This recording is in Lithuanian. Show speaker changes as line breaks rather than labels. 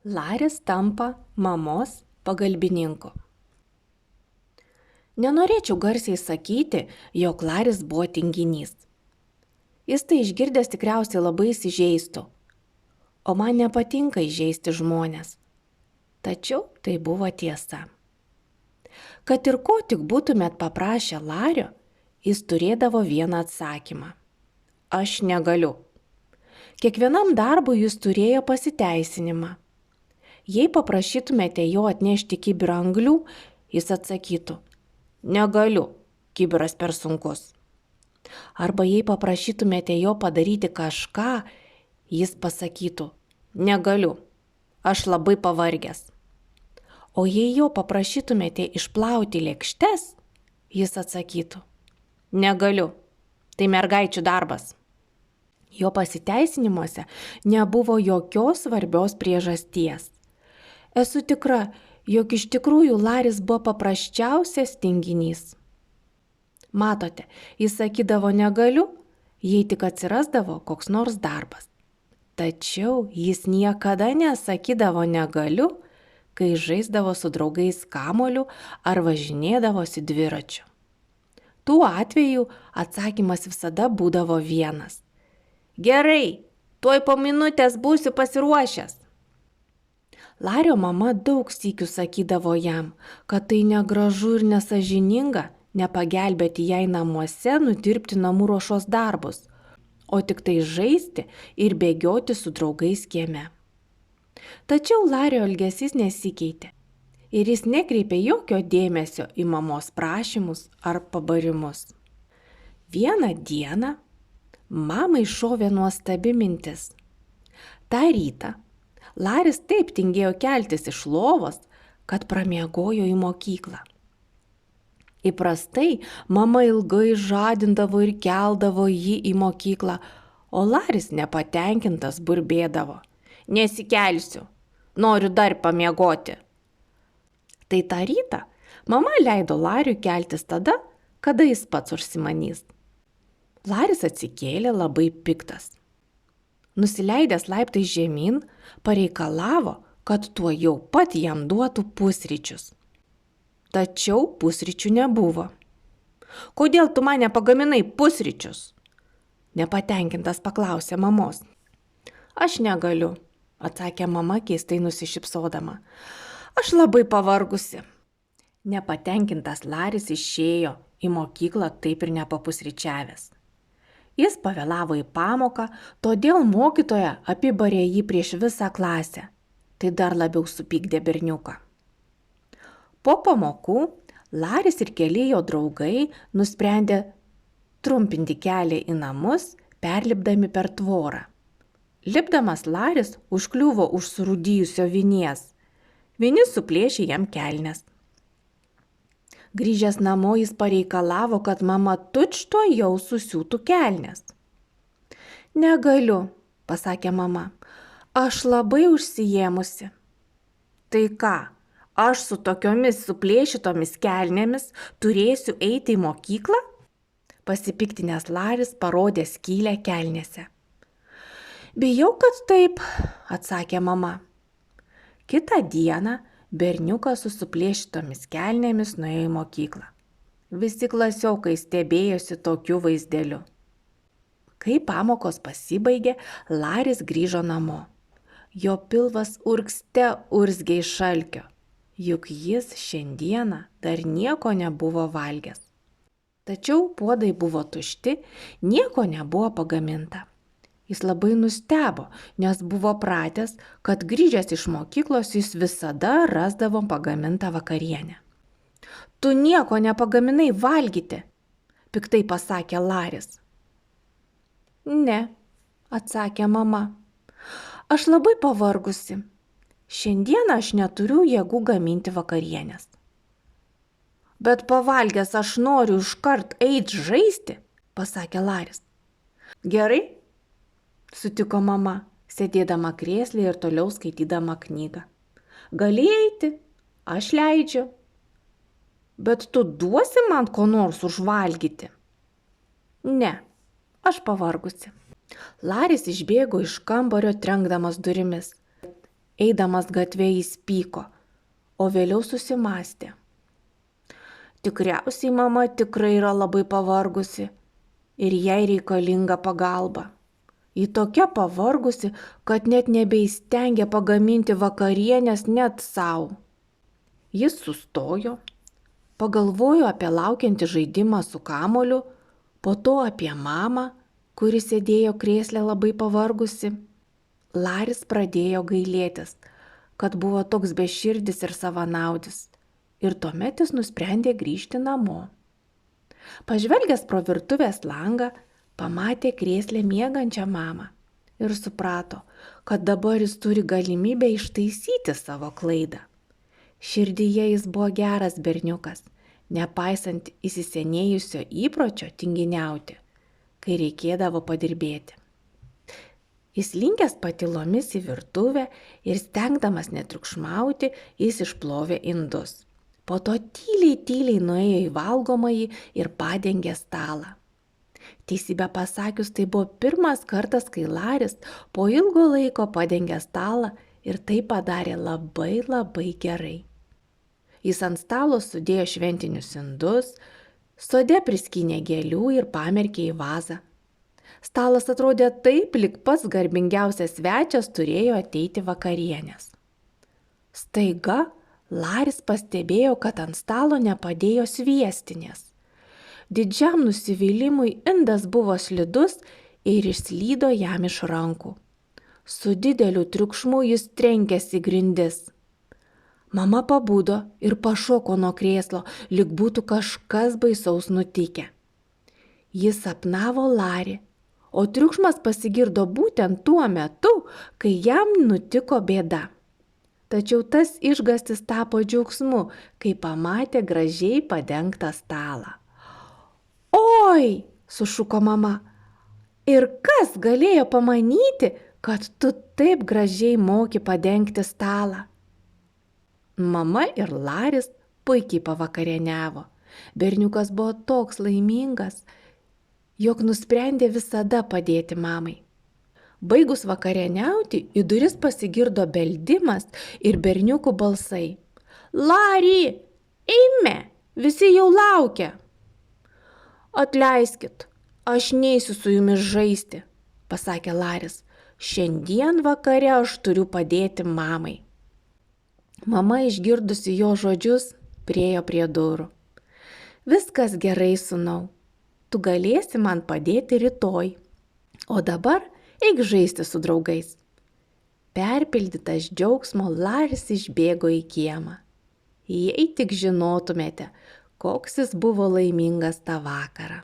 Laris tampa mamos pagalbininku. Nenorėčiau garsiai sakyti, jog Laris buvo tinginys. Jis tai išgirdęs tikriausiai labai įsižeistų, o man nepatinka įžeisti žmonės. Tačiau tai buvo tiesa. Kad ir ko tik būtumėt paprašę Lario, jis turėdavo vieną atsakymą. Aš negaliu. Kiekvienam darbui jis turėjo pasiteisinimą. Jei paprašytumėte jo atnešti kibirą anglių, jis atsakytų, negaliu, kibiras per sunkus. Arba jei paprašytumėte jo padaryti kažką, jis pasakytų, negaliu, aš labai pavargęs. O jei jo paprašytumėte išplauti lėkštes, jis atsakytų, negaliu, tai mergaičių darbas. Jo pasiteisinimuose nebuvo jokios svarbios priežasties. Esu tikra, jog iš tikrųjų Laris buvo paprasčiausias tinginys. Matote, jis sakydavo negaliu, jei tik atsirasdavo koks nors darbas. Tačiau jis niekada nesakydavo negaliu, kai žaisdavo su draugais kamuoliu ar važinėdavosi dviračiu. Tuo atveju atsakymas visada būdavo vienas. Gerai, tuoj po minutės būsiu pasiruošęs. Lario mama daug sykių sakydavo jam, kad tai negražu ir nesažininga nepagelbėti jai namuose nudirbti namų ruošos darbus, o tik tai žaisti ir bėgioti su draugais kieme. Tačiau Lario elgesys nesikeitė ir jis nekreipė jokio dėmesio į mamos prašymus ar pabarimus. Vieną dieną mamai šovė nuostabi mintis. Ta rytą Laris taip tingėjo keltis iš lovos, kad pramiegojo į mokyklą. Įprastai mama ilgai žadindavo ir keldavo jį į mokyklą, o Laris nepatenkintas burbėdavo. Nesikelsiu, noriu dar pamiegoti. Tai tą rytą mama leido Lariui keltis tada, kada jis pats užsimanys. Laris atsikėlė labai piktas. Nusileidęs laiptais žemyn, pareikalavo, kad tuo jau pat jam duotų pusryčius. Tačiau pusryčių nebuvo. Kodėl tu man nepagaminai pusryčius? Nepatenkintas paklausė mamos. Aš negaliu, atsakė mama keistai nusišypsodama. Aš labai pavargusi. Nepatenkintas Laris išėjo į mokyklą taip ir nepapusryčiavęs. Jis pavėlavo į pamoką, todėl mokytoja apibarė jį prieš visą klasę. Tai dar labiau supykdė berniuką. Po pamokų Laris ir keli jo draugai nusprendė trumpinti kelią į namus, perlipdami per tvorą. Lipdamas Laris užkliuvo už surūdijusio vinies. Vinis suplėšė jam kelnes. Grįžęs namo jis pareikalavo, kad mama tučto jau susiūtų kelnes. Negaliu, pasakė mama, aš labai užsijėmusi. Tai ką, aš su tokiomis suplėšytomis kelnėmis turėsiu eiti į mokyklą? Pasipiktinęs Laris parodė skylę kelnėse. Bijau, kad taip, atsakė mama. Kitą dieną berniukas su suplėšytomis kelnėmis nuėjo į mokyklą. Visi klasiokai stebėjosi tokiu vaizdeliu. Kai pamokos pasibaigė, Laris grįžo namo. Jo pilvas urgzte urzgė iš šalčio, juk jis šiandieną dar nieko nebuvo valgęs. Tačiau puodai buvo tušti, nieko nebuvo pagaminta. Jis labai nustebo, nes buvo pratęs, kad grįžęs iš mokyklos jis visada rasdavo pagamintą vakarienę. Tu nieko nepagaminai valgyti, piktai pasakė Laris. Ne, atsakė mama. Aš labai pavargusi. Šiandieną aš neturiu jėgų gaminti vakarienės. Bet pavalgęs aš noriu iškart eiti žaisti, pasakė Laris. Gerai, sutiko mama, sėdėdama krėslyje ir toliau skaitydama knygą. Gali eiti, aš leidžiu. Bet tu duosi man ko nors užvalgyti? Ne, aš pavargusi. Laris išbėgo iš kambario trenkdamas durimis. Eidamas gatvė jis pyko, o vėliau susimastė. Tikriausiai mama tikrai yra labai pavargusi ir jai reikalinga pagalba. Ji tokia pavargusi, kad net nebeįstengia pagaminti vakarienės net savo. Jis sustojo, pagalvojo apie laukiantį žaidimą su kamuoliu, po to apie mamą, kuri sėdėjo krėsle labai pavargusi. Laris pradėjo gailėtis, kad buvo toks beširdis ir savanaudis, ir tuomet jis nusprendė grįžti namo. Pažvelgęs pro virtuvės langą, pamatė krėsle miegančią mamą ir suprato, kad dabar jis turi galimybę ištaisyti savo klaidą. Širdyje jis buvo geras berniukas, nepaisant įsisenėjusio įpročio tinginiauti, kai reikėdavo padirbėti. Jis linkęs patylomis į virtuvę ir stengdamas netriukšmauti, jis išplovė indus. Po to tyliai nuėjo į valgomąjį ir padengė stalą. Teisybę pasakius, tai buvo pirmas kartas, kai Laris po ilgo laiko padengė stalą ir tai padarė labai gerai. Jis ant stalo sudėjo šventinius indus, sode priskynė gėlių ir pamerkė į vazą. Stalas atrodė taip, lyg pats garbingiausias svečias turėjo ateiti vakarienės. Staiga Laris pastebėjo, kad ant stalo nepadėjo sviestinės. Didžiam nusivylimui indas buvo slidus ir išslydo jam iš rankų. Su dideliu triukšmu jis trenkėsi grindis. Mama pabudo ir pašoko nuo krėslo, lyg būtų kažkas baisaus nutikę. Jis sapnavo Larį, o triukšmas pasigirdo būtent tuo metu, kai jam nutiko bėda. Tačiau tas išgąstis tapo džiaugsmu, kai pamatė gražiai padengtą stalą. Oi, sušuko mama, ir kas galėjo pamanyti, kad tu taip gražiai moki padengti stalą? Mama ir Laris puikiai pavakarieniavo. Berniukas buvo toks laimingas, jog nusprendė visada padėti mamai. Baigus vakarieniauti, į duris pasigirdo beldimas ir berniukų balsai. Lari, eime, visi jau laukia. Atleiskit, aš neisiu su jumis žaisti, pasakė Laris. Šiandien vakare aš turiu padėti mamai. Mama išgirdusi jo žodžius, priėjo prie durų. Viskas gerai, sūnau. Tu galėsi man padėti rytoj. O dabar eik žaisti su draugais. Perpildytas džiaugsmo, Laris išbėgo į kiemą. Jei tik žinotumėte, koks jis buvo laimingas tą vakarą.